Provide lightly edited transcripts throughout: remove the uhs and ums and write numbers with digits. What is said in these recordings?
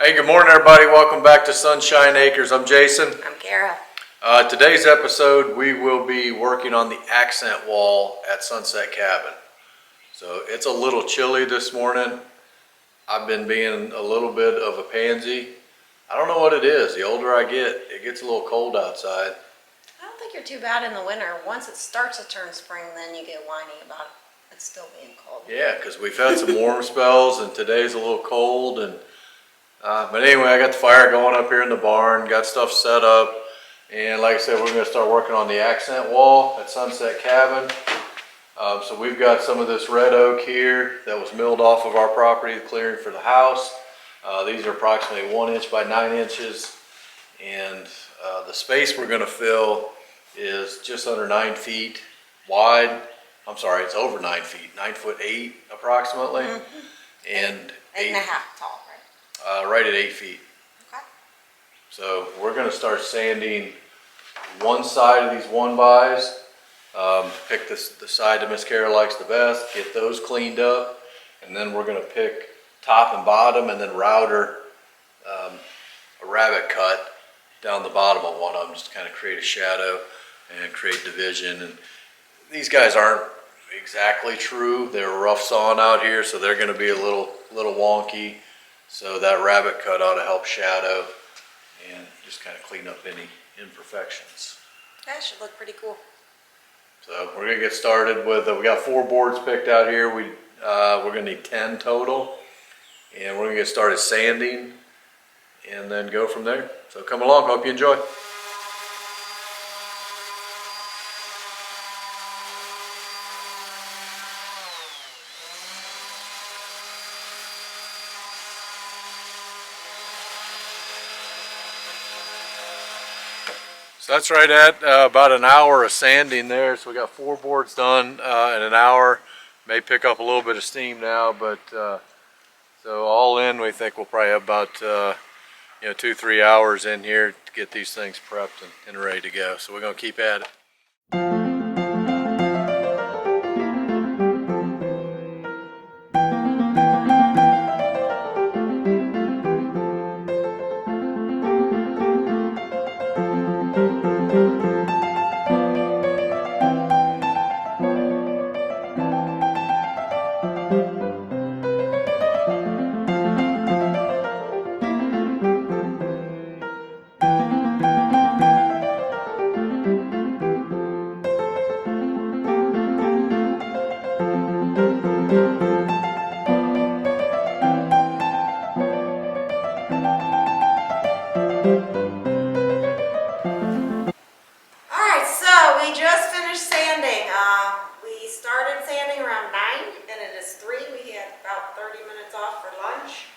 Hey, good morning everybody. Welcome back to Sunshine Acres. I'm Jason. I'm Kara. Today's episode, we will be working on the accent wall at Sunset Cabin. So it's a little chilly this morning. I've been being a little bit of a pansy. I don't know what it is. The older I get, it gets a little cold outside. I don't think you're too bad in the winter. Once it starts to turn spring, then you get whiny about it still being cold. Yeah, because we've had some warm spells and today's a little cold. But anyway, I got the fire going up here in the barn, got stuff set up. And like I said, we're going to start working on the accent wall at Sunset Cabin. So we've got some of this red oak here that was milled off of our property, clearing for the house. These are approximately 1 inch by 9 inches. And the space we're going to fill is just under 9 feet wide. I'm sorry, it's over 9 feet, 9'8" approximately. Mm-hmm. And 8.5 tall, right? right at 8 feet. Okay. So we're going to start sanding one side of these 1-bys. Pick the side that Miss Kara likes the best, get those cleaned up, and then we're going to pick top and bottom and then router a rabbit cut down the bottom of one of them just to kind of create a shadow and create division. And these guys aren't exactly true. They're rough sawing out here, so they're going to be a little wonky. So that rabbit cut ought to help shadow and just kind of clean up any imperfections. That should look pretty cool. So we're gonna get started with, we got 4 boards picked out here. We're gonna need 10 total. And we're gonna get started sanding and then go from there. So come along, hope you enjoy. So that's right at about an hour of sanding there. So we got 4 boards done in an hour. May pick up a little bit of steam now, but so all in, we think we'll probably have about 2-3 hours in here to get these things prepped and ready to go. So we're gonna keep at it. Alright, so we just finished sanding. We started sanding around 9 and it is 3. We had about 30 minutes off for lunch.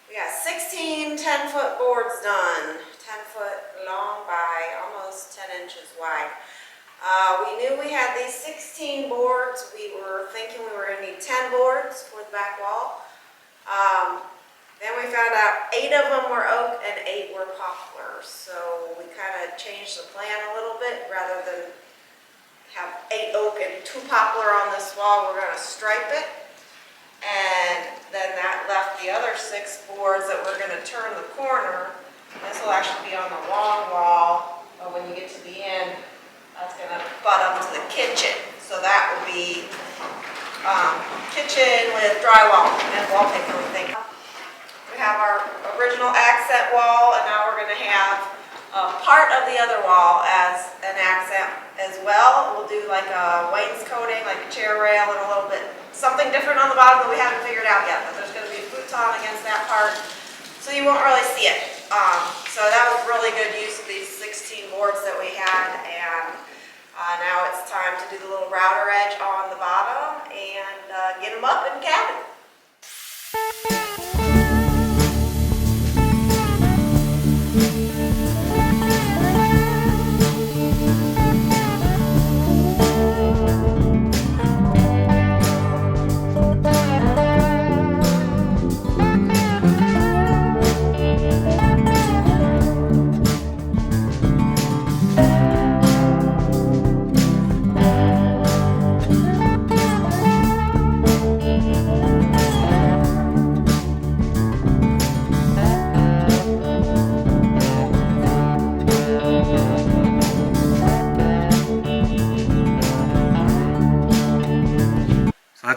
We got 16 10-foot boards done. 10-foot long by almost 10 inches wide. We knew we had these 16 boards. We were thinking we were going to need 10 boards for the back wall. Then we found out 8 of them were oak and 8 were poplar. So we kind of changed the plan a little bit. Rather than have 8 oak and 2 poplar on this wall, we're going to stripe it. And then that left the other 6 boards that we're going to turn the corner. This will actually be on the long wall, but when you get to the end, that's going to butt up to the kitchen. So that will be kitchen with drywall and wallpaper, we think. We have our original accent wall, and now we're going to have part of the other wall as an accent as well. We'll do like a wainscoting, like a chair rail, and a little bit something different on the bottom that we haven't figured out yet. But there's going to be a futon against that part, so you won't really see it. So that was really good use of these 16 boards that we had, and now it's time to do the little router edge on the bottom and get them up in the cabin.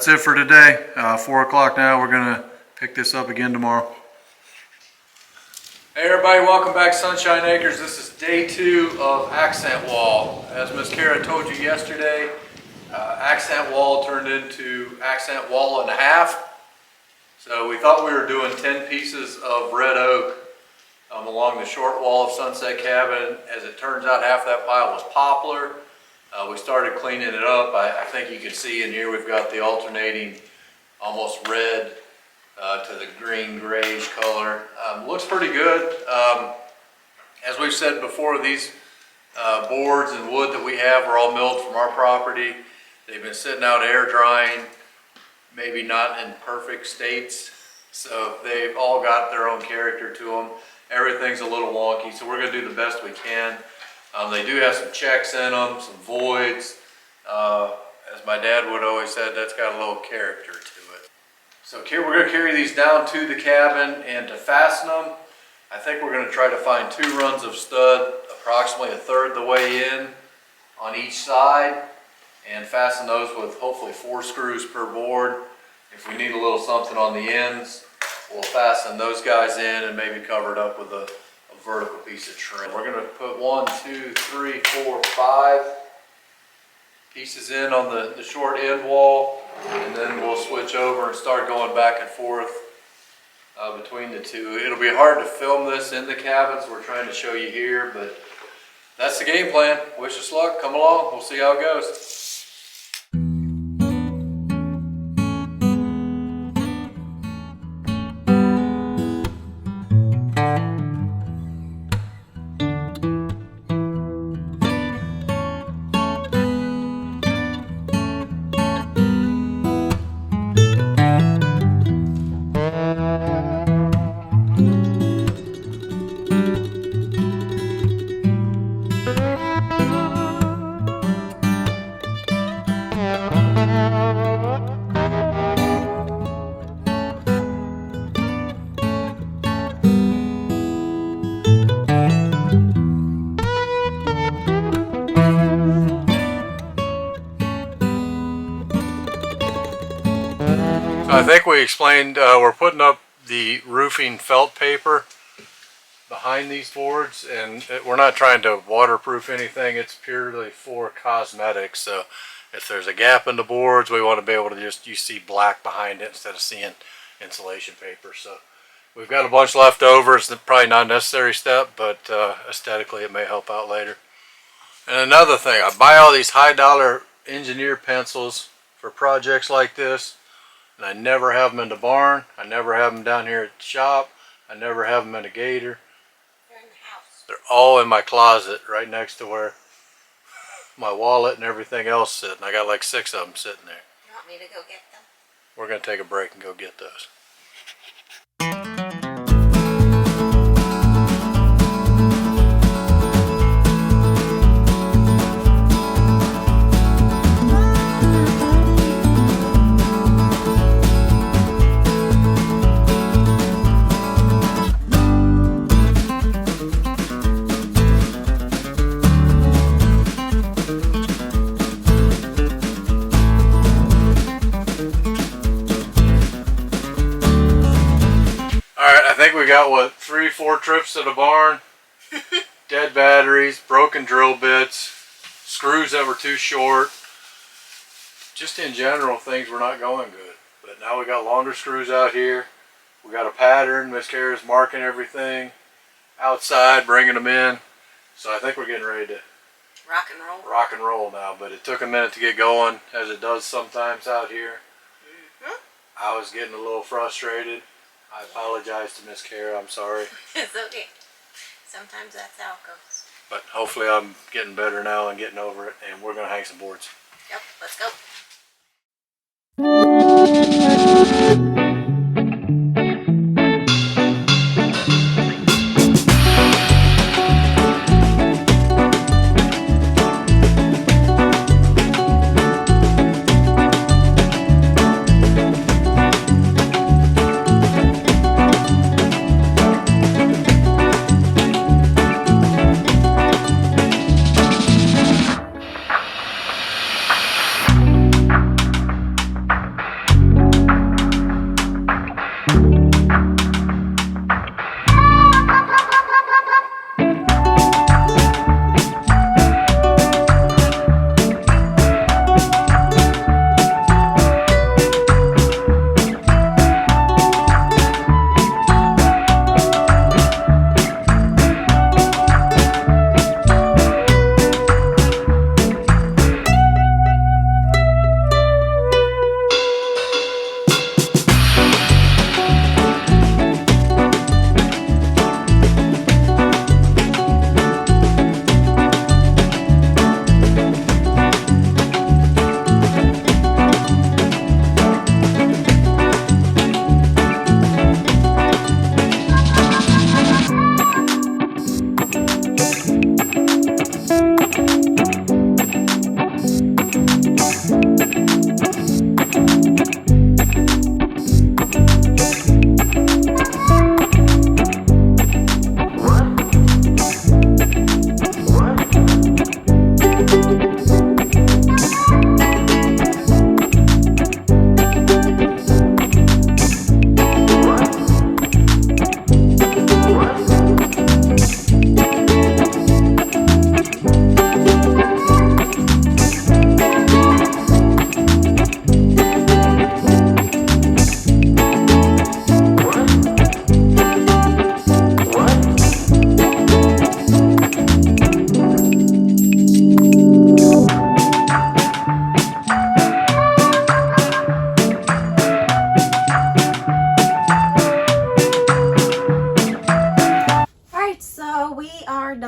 that's it for today. 4 o'clock now. We're gonna pick this up again tomorrow. Hey everybody, welcome back to Sunshine Acres. This is day 2 of accent wall. As Miss Kara told you yesterday, accent wall turned into accent wall and a half. So we thought we were doing 10 pieces of red oak along the short wall of Sunset Cabin. As it turns out, half that pile was poplar. We started cleaning it up. I think you can see in here we've got the alternating almost red to the green grayish color. Looks pretty good. As we've said before, these boards and wood that we have are all milled from our property. They've been sitting out air drying, maybe not in perfect states, so they've all got their own character to them. Everything's a little wonky, so we're going to do the best we can. They do have some checks in them, some voids. As my dad would always said, that's got a little character to it. So we're going to carry these down to the cabin, and to fasten them, I think we're going to try to find 2 runs of stud, approximately 1/3 the way in on each side, and fasten those with hopefully 4 screws per board. If we need a little something on the ends, we'll fasten those guys in and maybe cover it up with a vertical piece of trim. We're going to put 1, 2, 3, 4, 5 pieces in on the short end wall, and then we'll switch over and start going back and forth between the 2. It'll be hard to film this in the cabin, so we're trying to show you here, but that's the game plan. Wish us luck. Come along. We'll see how it goes. I think we explained we're putting up the roofing felt paper behind these boards, and we're not trying to waterproof anything. It's purely for cosmetics. So if there's a gap in the boards, we want to be able to you see black behind it instead of seeing insulation paper. So we've got a bunch left over. It's probably not a necessary step, but aesthetically it may help out later. And another thing, I buy all these high dollar engineer pencils for projects like this. And I never have them in the barn. I never have them down here at the shop. I never have them in a gator. They're in the house. They're all in my closet right next to where my wallet and everything else sitting. I got like 6 of them sitting there. You want me to go get them? We're going to take a break and go get those. I think we got, what, 3-4 trips to the barn, dead batteries, broken drill bits, screws that were too short. Just in general, things were not going good. But now we got longer screws out here. We got a pattern. Miss Kara's marking everything outside, bringing them in. So I think we're getting ready to rock and roll now. But it took a minute to get going, as it does sometimes out here. I was getting a little frustrated. I apologize to Miss Kara. I'm sorry. It's okay. Sometimes that's how it goes. But hopefully I'm getting better now and getting over it, and we're going to hang some boards. Yep, let's go.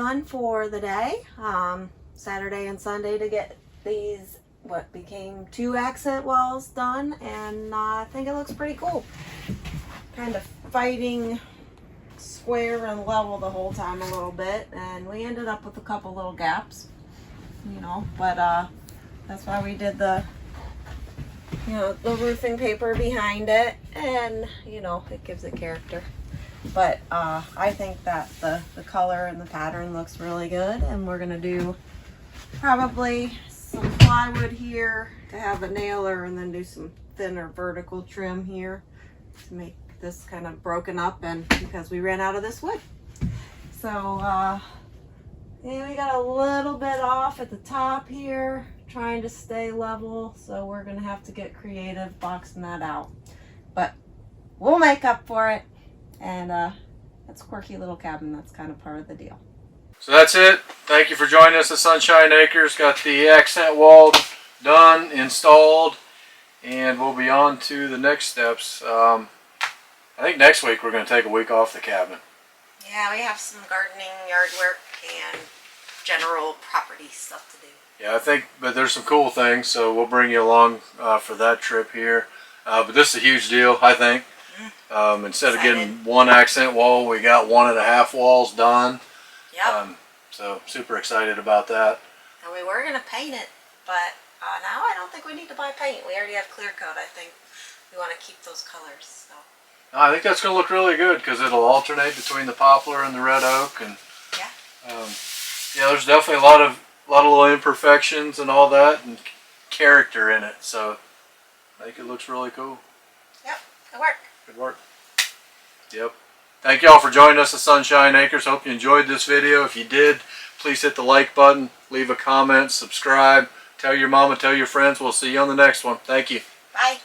done for the day. Saturday and Sunday to get these, what became 2 accent walls done, and I think it looks pretty cool. Kind of fighting square and level the whole time a little bit, and we ended up with a couple little gaps, you know, but that's why we did the, you know, the roofing paper behind it, and you know, it gives it character. But I think that the color and the pattern looks really good, and we're gonna do probably some plywood here to have a nailer, and then do some thinner vertical trim here to make this kind of broken up, and because we ran out of this wood. So yeah, we got a little bit off at the top here, trying to stay level, so we're gonna have to get creative boxing that out, but we'll make up for it. And it's a quirky little cabin. That's kind of part of the deal. So that's it. Thank you for joining us at Sunshine Acres. Got the accent wall done, installed, and we'll be on to the next steps. I think next week we're going to take a week off the cabin. Yeah, we have some gardening, yard work, and general property stuff to do. Yeah, I think, but there's some cool things, so we'll bring you along for that trip here. But this is a huge deal, I think. Instead of getting 1 accent wall, we got 1.5 walls done. Yep. So super excited about that. And we were going to paint it, but now I don't think we need to buy paint. We already have clear coat. I think we want to keep those colors. So. I think that's going to look really good because it'll alternate between the poplar and the red oak, and yeah, yeah, there's definitely a lot of little imperfections and all that, and character in it. So I think it looks really cool. Yep, good work. Good work. Yep. Thank you all for joining us at Sunshine Acres. Hope you enjoyed this video. If you did, please hit the like button, leave a comment, subscribe, tell your mama, tell your friends. We'll see you on the next one. Thank you. Bye.